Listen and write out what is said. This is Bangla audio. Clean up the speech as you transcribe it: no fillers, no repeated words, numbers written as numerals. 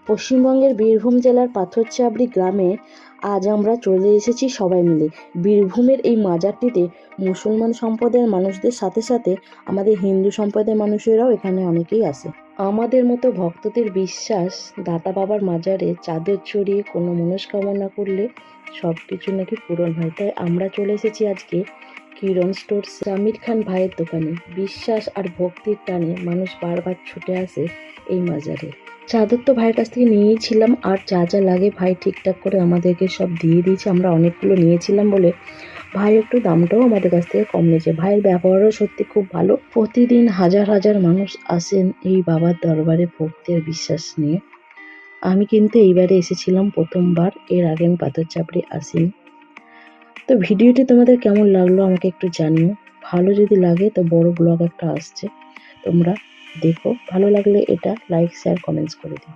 পশ্চিমবঙ্গের বীরভূম জেলার পাথরচাবড়ি গ্রামে আজ আমরা চলে এসেছি সবাই মিলে। বীরভূমের এই মাজারটিতে মুসলমান সম্প্রদায়ের মানুষদের সাথে সাথে আমাদের হিন্দু সম্প্রদায়ের মানুষেরাও এখানে অনেকেই আসে। আমাদের মতো ভক্তদের বিশ্বাস, দাতা বাবার মাজারে চাদর চড়িয়ে কোনো মনস্কামনা করলে সব কিছু নাকি পূরণ হয়। তাই আমরা চলে এসেছি আজকে কিরণ স্টোর্স আমির খান ভাইয়ের দোকানে। বিশ্বাস আর ভক্তির টানে মানুষ বারবার ছুটে আসে এই মাজারে। চাদর তো ভাইয়ের কাছ থেকে নিয়েছিলাম, আর যা যা লাগে ভাই ঠিকঠাক করে আমাদেরকে সব দিয়ে দিয়েছে। আমরা অনেকগুলো নিয়েছিলাম বলে ভাই একটু দামটাও আমাদের কাছ থেকে কম নিয়েছে। ভাইয়ের ব্যবহারও সত্যি খুব ভালো। প্রতিদিন হাজার হাজার মানুষ আসেন এই বাবার দরবারে ভক্তি আর বিশ্বাস নিয়ে। আমি কিন্তু এইবারে এসেছিলাম প্রথমবার, এর আগে আমি পাথরচাবড়ি আসিনি। তো ভিডিওটি তোমাদের কেমন লাগলো আমাকে একটু জানিও। ভালো যদি লাগে তো বড় ব্লগ একটা আসছে, তোমরা দেখো। ভালো লাগলে এটা লাইক, শেয়ার, কমেন্টস করে দিও।